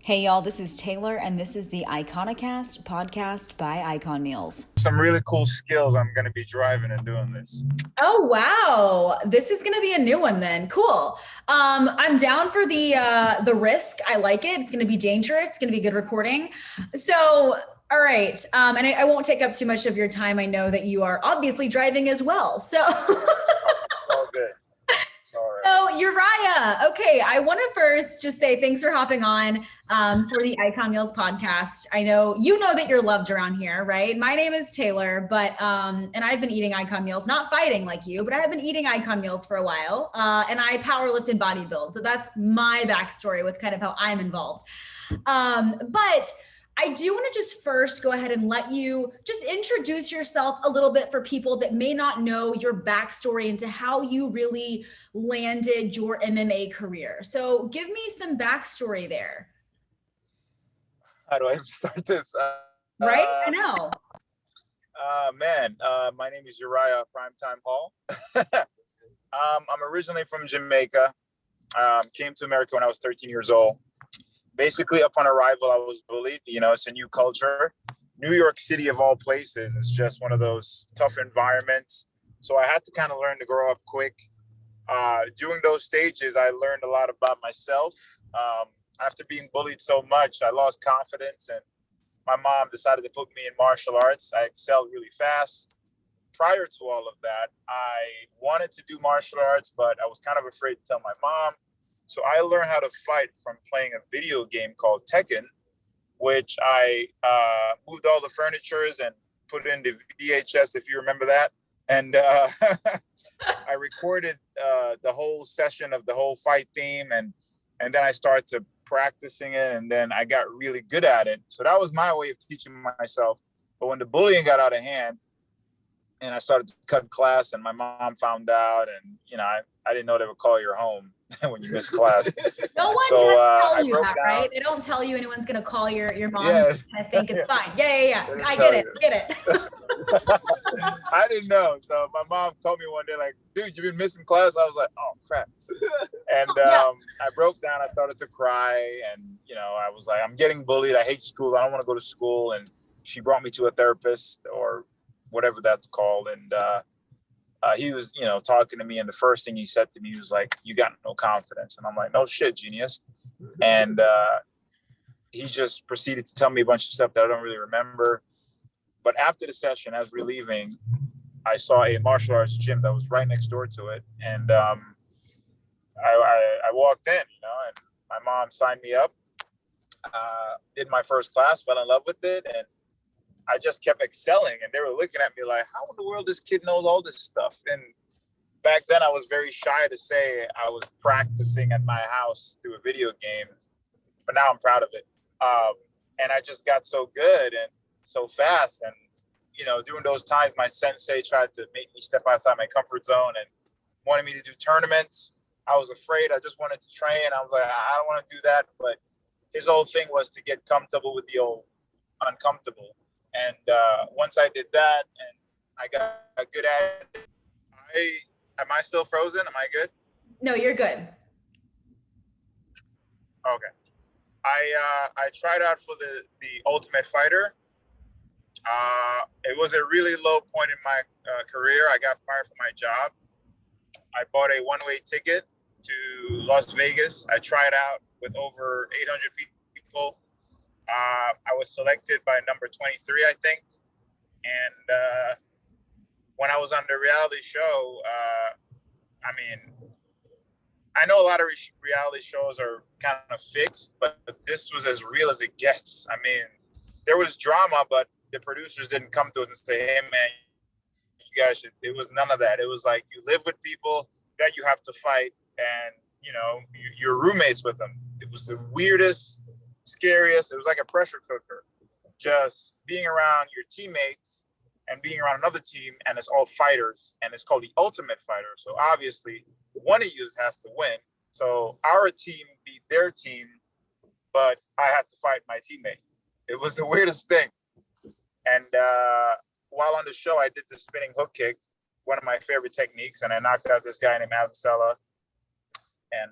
Hey y'all, this is Taylor and this is the ICONiCAST podcast by ICONiMeals. Some really cool skills I'm going to be driving and doing this. Oh wow, this is gonna be a new one then. Cool. I'm down for the risk. I like it. It's gonna be dangerous. It's gonna be good recording. So, all right. And I won't take up too much of your time. I know that you are obviously driving as well. So All good. Sorry. So Uriah, okay, I want to first just say thanks for hopping on for the ICONiMeals podcast. I know you know that you're loved around here, right? My name is Taylor, but and I've been eating ICONiMeals, not fighting like you, but I have been eating ICONiMeals for a while, and I powerlift and bodybuild. So that's my backstory with kind of how I'm involved. But I do want to just first go ahead and let you just introduce yourself a little bit for people that may not know your backstory into how you really landed your MMA career. So give me some backstory there. How do I start this? Right? I know. My name is Uriah Primetime Hall. I'm originally from Jamaica. Came to America when I was 13 years old. Basically, upon arrival, I was bullied. You know, it's a new culture. New York City, of all places, is just one of those tough environments. So I had to kind of learn to grow up quick. During those stages, I learned a lot about myself. After being bullied so much, I lost confidence, and my mom decided to put me in martial arts. I excelled really fast. Prior to all of that, I wanted to do martial arts, but I was kind of afraid to tell my mom. So I learned how to fight from playing a video game called Tekken, which I moved all the furnitures and put in the VHS, if you remember that. And I recorded the whole session of the whole fight theme, and then I started to practicing it, and then I got really good at it. So that was my way of teaching myself. But when the bullying got out of hand, and I started to cut class, and my mom found out, and I didn't know they would call your home when you miss class. No one So can I tell you broke that, down. right? They don't tell you anyone's gonna call your mom. Yeah. I think it's fine. Yeah. They didn't I tell get it. you. Get it. I didn't know. So my mom called me one day like, dude, you've been missing class? I was like, oh, crap. And Yeah. I broke down. I started to cry. And, I was like, I'm getting bullied. I hate school. I don't want to go to school. And she brought me to a therapist or whatever that's called. And he was, talking to me. And the first thing he said to me was like, you got no confidence. And I'm like, no shit, genius. And he just proceeded to tell me a bunch of stuff that I don't really remember. But after the session, as we're leaving, I saw a martial arts gym that was right next door to it. And I walked in, and my mom signed me up, did my first class, fell in love with it. And I just kept excelling. And they were looking at me like, how in the world this kid knows all this stuff? And back then I was very shy to say I was practicing at my house through a video game. But now I'm proud of it. And I just got so good and so fast. And, during those times, my sensei tried to make me step outside my comfort zone and wanted me to do tournaments. I was afraid. I just wanted to train. I was like, I don't want to do that. But his whole thing was to get comfortable with the old uncomfortable. And once I did that and I got good at it, am I still frozen? Am I good? No, you're good. Okay. I tried out for the Ultimate Fighter. It was a really low point in my career. I got fired from my job. I bought a one-way ticket to Las Vegas. I tried out with over 800 people. I was selected by number 23, I think. And when I was on the reality show, I know a lot of reality shows are kind of fixed, but this was as real as it gets. I mean, there was drama, but the producers didn't come to us and say, hey, man, you guys should. It was none of that. It was like you live with people that you have to fight, and, you're roommates with them. It was the weirdest, scariest. It was like a pressure cooker. Just being around your teammates and being around another team, and it's all fighters, and it's called the Ultimate Fighter. So obviously, one of you has to win. So our team beat their team, but I had to fight my teammate. It was the weirdest thing. And while on the show, I did the spinning hook kick, one of my favorite techniques, and I knocked out this guy named Abdullah. And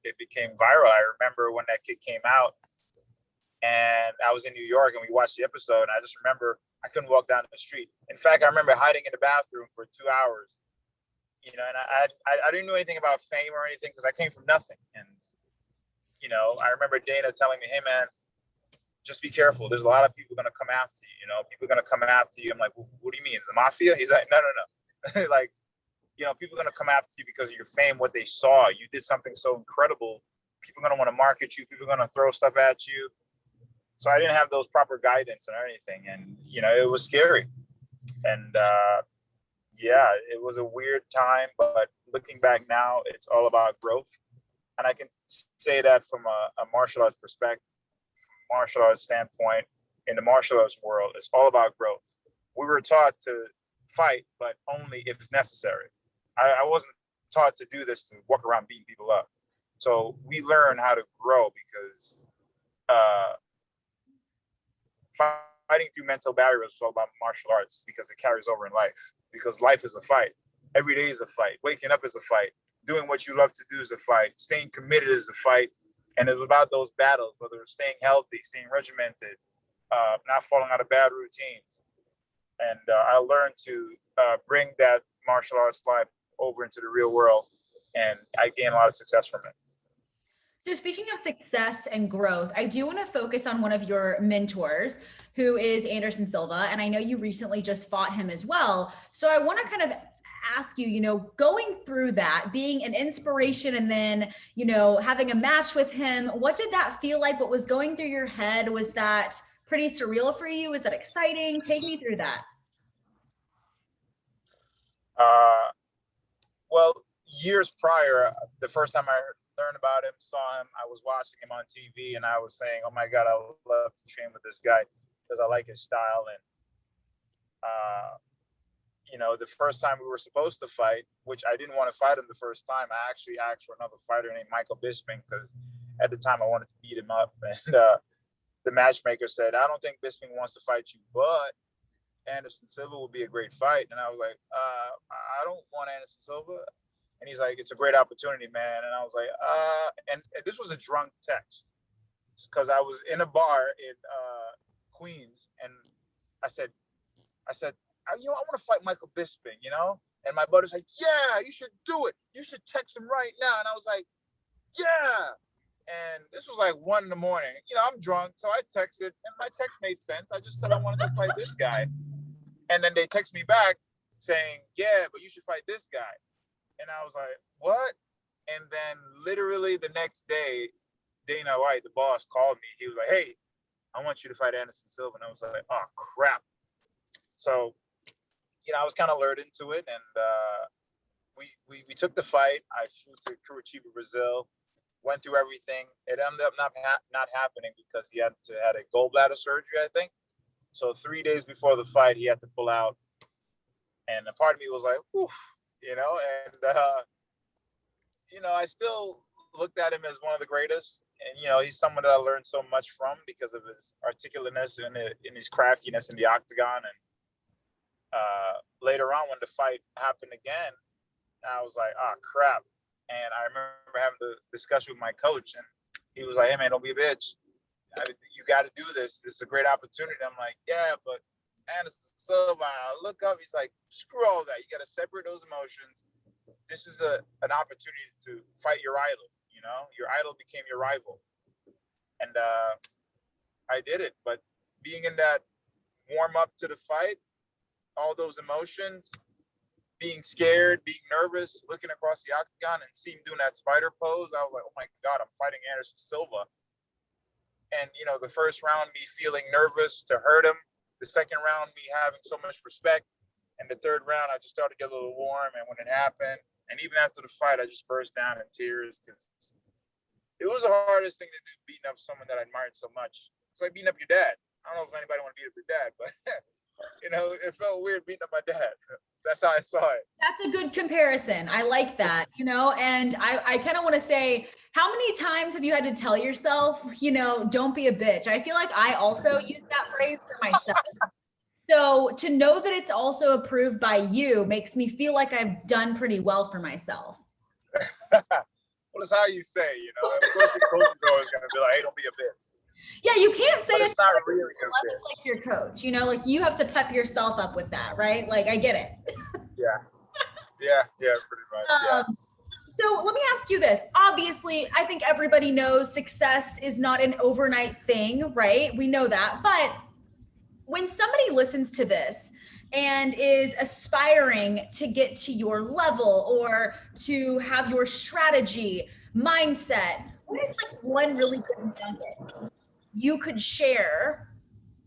it became viral. I remember when that kick came out, And I was in New York and we watched the episode, and I just remember I couldn't walk down the street. In fact, I remember hiding in the bathroom for 2 hours, you know, and I didn't know anything about fame or anything because I came from nothing. And, you know, I remember Dana telling me, hey, man, just be careful. There's a lot of people going to come after you, you know, people are going to come after you. I'm like, well, what do you mean? The mafia? He's like, no. Like, you know, people are going to come after you because of your fame, what they saw. You did something so incredible. People are going to want to market you. People are going to throw stuff at you. So I didn't have those proper guidance or anything. And, you know, it was scary. And yeah, it was a weird time. But looking back now, it's all about growth. And I can say that from a martial arts perspective, martial arts standpoint, in the martial arts world, it's all about growth. We were taught to fight, but only if necessary. I wasn't taught to do this to walk around beating people up. So we learn how to grow because fighting through mental barriers is all about martial arts because it carries over in life. Because life is a fight. Every day is a fight. Waking up is a fight. Doing what you love to do is a fight. Staying committed is a fight. And it's about those battles, whether it's staying healthy, staying regimented, not falling out of bad routines. And I learned to bring that martial arts life over into the real world. And I gained a lot of success from it. So speaking of success and growth, I do want to focus on one of your mentors, who is Anderson Silva. And I know you recently just fought him as well. So I want to kind of ask you, you know, going through that, being an inspiration and then, you know, having a match with him, what did that feel like? What was going through your head? Was that pretty surreal for you? Was that exciting? Take me through that. Well, years prior, the first time I learned about him, saw him, I was watching him on TV and I was saying, oh my God, I would love to train with this guy because I like his style. And, you know, the first time we were supposed to fight, which I didn't want to fight him the first time, I actually asked for another fighter named Michael Bisping because at the time I wanted to beat him up. And the matchmaker said, I don't think Bisping wants to fight you, but Anderson Silva will be a great fight. And I was like, I don't want Anderson Silva. And he's like, it's a great opportunity, man. And I was like, and this was a drunk text because I was in a bar in Queens. And I said, you know, I want to fight Michael Bisping, you know? And my buddy's like, yeah, you should do it. You should text him right now. And I was like, yeah. And this was like 1 a.m. You know, I'm drunk. So I texted and my text made sense. I just said I wanted to fight this guy. And then they text me back saying, yeah, but you should fight this guy. And I was like, what? And then literally the next day, Dana White, the boss, called me. He was like, hey, I want you to fight Anderson Silva. And I was like, oh, crap. So, you know, I was kind of lured into it. And we took the fight. I flew to Curitiba, Brazil, went through everything. It ended up not happening because he had a gallbladder surgery, I think. So 3 days before the fight, he had to pull out. And a part of me was like, whew, you know, and, you know, I still looked at him as one of the greatest. And, you know, he's someone that I learned so much from because of his articulateness and in his craftiness in the octagon. And later on, when the fight happened again, I was like, oh, crap. And I remember having the discussion with my coach, and he was like, hey, man, don't be a bitch. You got to do this. This is a great opportunity. I'm like, yeah, but Anderson Silva, I look up, he's like, screw all that. You got to separate those emotions. This is an opportunity to fight your idol, you know? Your idol became your rival. And I did it. But being in that warm up to the fight, all those emotions, being scared, being nervous, looking across the octagon and see him doing that spider pose, I was like, oh my God, I'm fighting Anderson Silva. And, you know, the first round, me feeling nervous to hurt him. The second round, me having so much respect. And the third round, I just started to get a little warm. And when it happened, and even after the fight, I just burst down in tears because it was the hardest thing to do, beating up someone that I admired so much. It's like beating up your dad. I don't know if anybody want to beat up your dad, but, you know, it felt weird beating up my dad. That's how I saw it. That's a good comparison. I like that, you know, and I kind of want to say, how many times have you had to tell yourself, you know, don't be a bitch? I feel like I also use that phrase for myself. So to know that it's also approved by you makes me feel like I've done pretty well for myself. Well, it's how you say, you know, of course the coach is always going to be like, hey, don't be a bitch. Yeah, you can't say it's not really unless it's like your coach, you know, like you have to pep yourself up with that, right? Like I get it. Yeah. Yeah, pretty much. Yeah. So let me ask you this. Obviously, I think everybody knows success is not an overnight thing, right? We know that. But when somebody listens to this and is aspiring to get to your level or to have your strategy, mindset, what is like one really good nugget you could share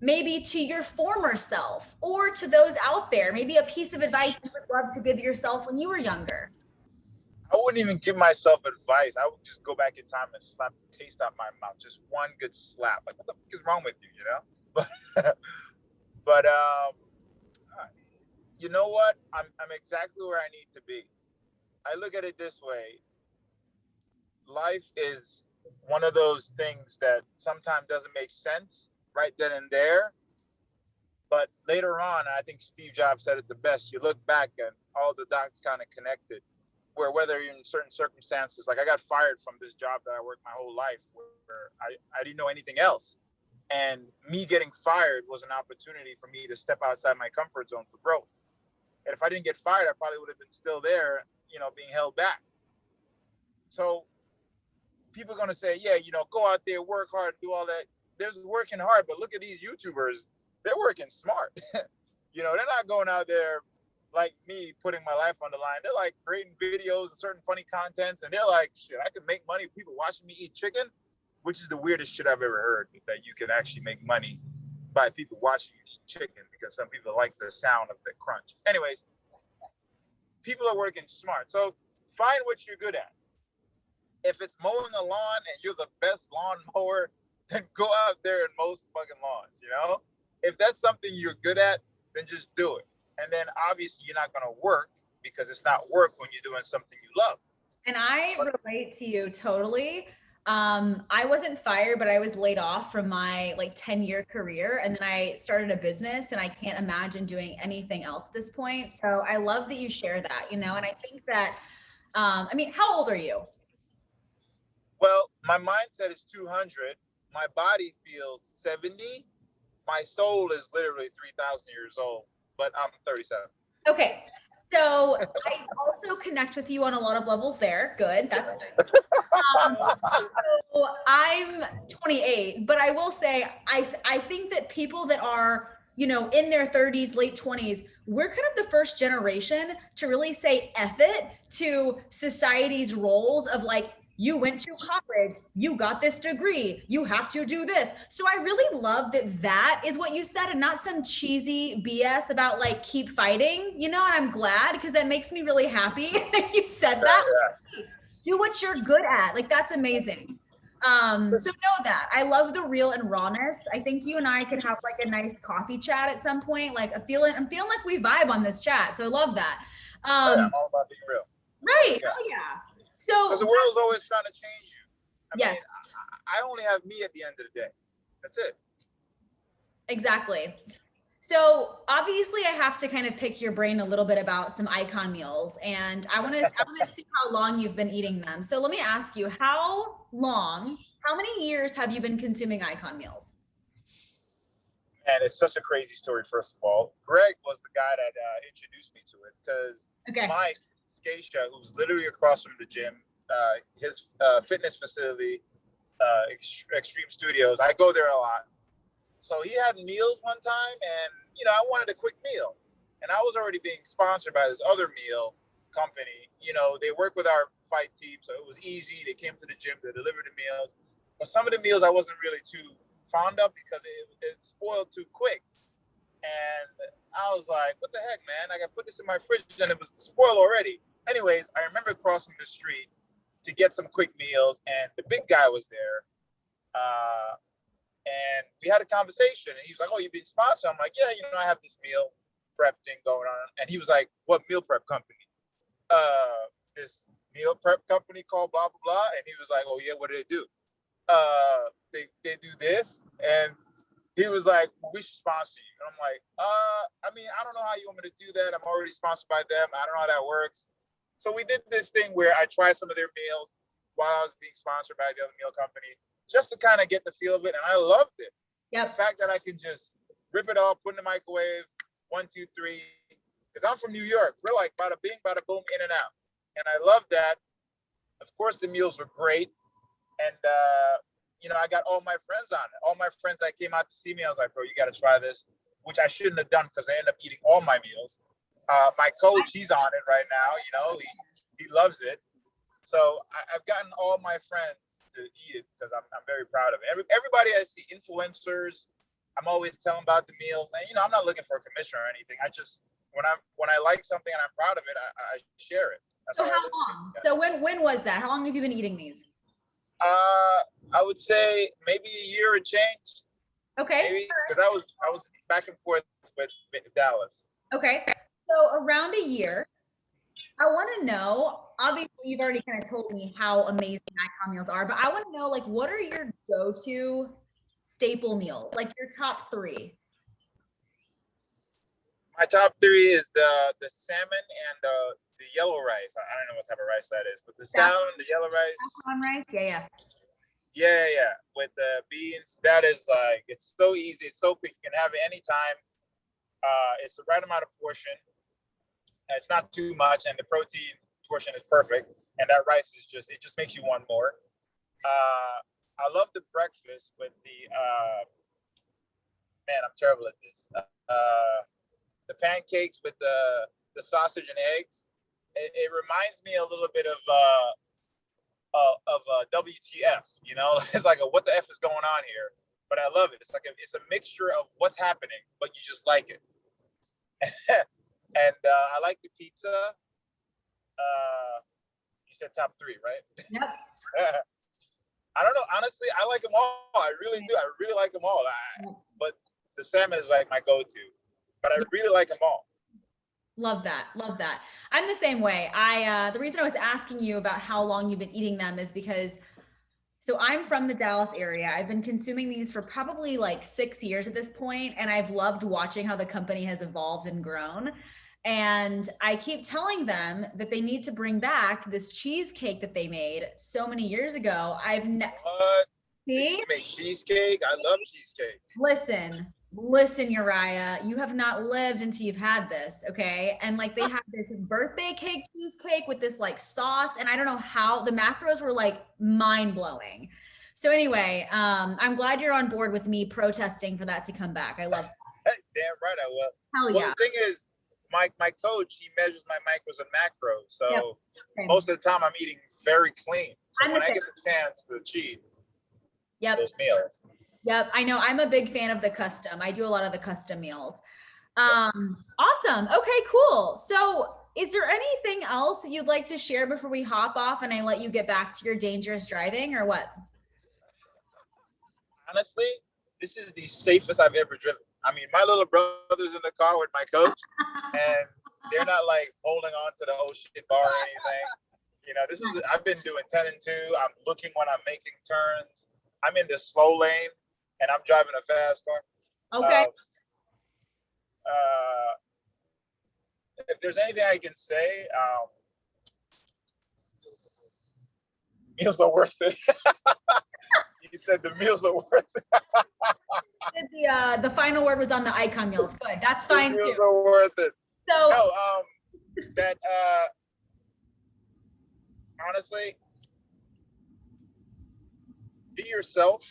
maybe to your former self or to those out there, maybe a piece of advice you would love to give yourself when you were younger? I wouldn't even give myself advice. I would just go back in time and slap the taste out my mouth. Just one good slap. Like, what the fuck is wrong with you, you know? But you know what? I'm exactly where I need to be. I look at it this way. Life is one of those things that sometimes doesn't make sense right then and there. But later on, I think Steve Jobs said it the best. You look back and all the dots kind of connected. Where whether you're in certain circumstances, like I got fired from this job that I worked my whole life where I didn't know anything else. And me getting fired was an opportunity for me to step outside my comfort zone for growth. And if I didn't get fired, I probably would have been still there, you know, being held back. So people are going to say, yeah, you know, go out there, work hard, do all that. There's working hard, but look at these YouTubers. They're working smart. You know, they're not going out there like me putting my life on the line. They're like creating videos and certain funny contents. And they're like, shit, I can make money with people watching me eat chicken, which is the weirdest shit I've ever heard, that you can actually make money by people watching you eat chicken because some people like the sound of the crunch. Anyways, people are working smart. So find what you're good at. If it's mowing the lawn and you're the best lawn mower, then go out there and mow some fucking lawns, you know? If that's something you're good at, then just do it. And then obviously you're not going to work because it's not work when you're doing something you love. And I relate to you totally. I wasn't fired, but I was laid off from my like 10-year career. And then I started a business and I can't imagine doing anything else at this point. So I love that you share that, you know, and I think that, I mean, how old are you? Well, my mindset is 200. My body feels 70. My soul is literally 3,000 years old, but I'm 37. Okay. So I also connect with you on a lot of levels there. Good. That's good. So I'm 28, but I will say, I think that people that are, you know, in their 30s, late 20s, we're kind of the first generation to really say F it to society's roles of like, you went to college, you got this degree, you have to do this. So I really love that that is what you said and not some cheesy BS about like keep fighting, you know, and I'm glad because that makes me really happy that you said that. Yeah. Do what you're good at. Like that's amazing. So know that. I love the real and rawness. I think you and I could have like a nice coffee chat at some point. Like I'm feeling like we vibe on this chat. So I love that. Yeah, I'm all about being real. Right. Yeah. Oh yeah. So because the world's always trying to change you. I mean, I only have me at the end of the day. That's it. Exactly. So obviously I have to kind of pick your brain a little bit about some ICONiMeals and I want to see how long you've been eating them. So let me ask you, how many years have you been consuming ICONiMeals? And it's such a crazy story, first of all. Greg was the guy that introduced me to it because Mike Scatia, who's literally across from the gym, his fitness facility, Extreme Studios, I go there a lot. So he had meals one time and, you know, I wanted a quick meal. And I was already being sponsored by this other meal company. You know, they work with our fight team, so it was easy. They came to the gym, they delivered the meals. But some of the meals I wasn't really too fond of because it spoiled too quick. And I was like, what the heck, man? I got to put this in my fridge and it was spoiled already. Anyways, I remember crossing the street to get some quick meals and the big guy was there. And we had a conversation and he was like, oh, you've been sponsored? I'm like, yeah, you know, I have this meal prep thing going on. And he was like, what meal prep company? This meal prep company called blah, blah, blah. And he was like, oh, yeah, what do they do? They do this. And he was like, well, we should sponsor you. And I'm like, I mean, I don't know how you want me to do that. I'm already sponsored by them. I don't know how that works. So we did this thing where I tried some of their meals while I was being sponsored by the other meal company. just to kind of get the feel of it. And I loved it. Yep. The fact that I can just rip it off, put in the microwave, 1, 2, 3. Because I'm from New York. We're like bada bing, bada boom, in and out. And I love that. Of course, the meals were great. And, you know, I got all my friends on it. All my friends that came out to see me, I was like, bro, you got to try this, which I shouldn't have done because I ended up eating all my meals. My coach, he's on it right now. You know, he loves it. So I've gotten all my friends to eat it because I'm very proud of it. Everybody I see, influencers, I'm always telling about the meals. And, you know, I'm not looking for a commission or anything. I just, when I like something and I'm proud of it, I share it. That's so how long? So when was that? How long have you been eating these? I would say maybe a year and change. Okay. Maybe because I was back and forth with Dallas. Okay. So around a year. I want to know, obviously you've already kind of told me how amazing ICONiMeals are, but I want to know, like, what are your go-to staple meals? Like your top 3? My top 3 is the salmon and the yellow rice. I don't know what type of rice that is, but the salmon, the yellow rice. Saffron rice? Yeah. Yeah. With the beans, that is like, it's so easy. It's so quick. You can have it anytime. It's the right amount of portion. It's not too much, and the protein portion is perfect. And that rice is it just makes you want more. I love the breakfast with the, man, I'm terrible at this. The pancakes with the sausage and eggs. It reminds me a little bit of WTF, you know? It's like, what the F is going on here? But I love it. It's like it's a mixture of what's happening, but you just like it. And I like the pizza. You said top 3, right? Yep. I don't know. Honestly, I like them all. I really do. I really like them all. But the salmon is like my go-to. But I really like them all. Love that. I'm the same way. The reason I was asking you about how long you've been eating them is because, so I'm from the Dallas area. I've been consuming these for probably like 6 years at this point, and I've loved watching how the company has evolved and grown. And I keep telling them that they need to bring back this cheesecake that they made so many years ago. What? See? You make cheesecake? I love cheesecake. Listen, Uriah, you have not lived until you've had this, okay? And like they had this birthday cake cheesecake with this like sauce, and I don't know how the macros were like mind blowing. So anyway, I'm glad you're on board with me protesting for that to come back. I love that. Damn right I will. Hell yeah. Well, the thing is, my coach, he measures my macros and macros. So Yep. most of the time I'm eating very clean. So when I get the chance to cheat, those meals. Yep, I know. I'm a big fan of the custom. I do a lot of the custom meals. Awesome. Okay, cool. So is there anything else you'd like to share before we hop off and I let you get back to your dangerous driving, or what? Honestly, this is the safest I've ever driven. I mean, my little brother's in the car with my coach and they're not like holding on to the whole shit bar or anything. You know, I've been doing 10 and 2. I'm looking when I'm making turns. I'm in the slow lane. And I'm driving a fast car. Okay. If there's anything I can say, meals are worth it. You said the meals are worth it. The final word was on the ICONiMeals. Good. That's fine too. The meals are worth it. So no, honestly, be yourself.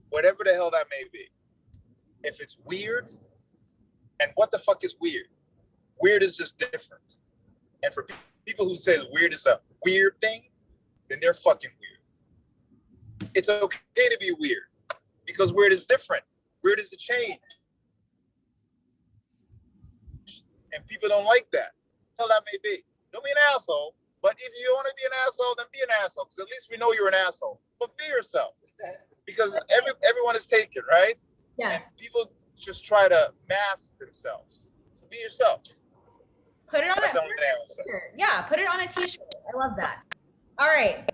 Whatever the hell that may be. If it's weird, and what the fuck is weird? Weird is just different. And for people who say weird is a weird thing, then they're fucking weird. It's okay to be weird because weird is different. Weird is a change. And people don't like that. Hell that may be. Don't be an asshole. But if you want to be an asshole, then be an asshole. Because at least we know you're an asshole. But be yourself. Because everyone is taken, right? Yes. And people just try to mask themselves. So be yourself. Put it on a t-shirt. Yeah, put it on a t-shirt. I love that. All right.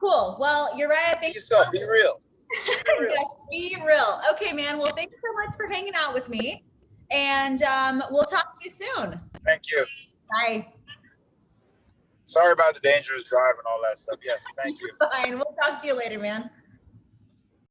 Cool. Well, Uriah, thank you. Yourself. Be real. Be real. Yes, be real. Okay, man. Well, thanks so much for hanging out with me. And we'll talk to you soon. Thank you. Bye. Sorry about the dangerous drive and all that stuff. Yes, thank you. Fine. We'll talk to you later, man.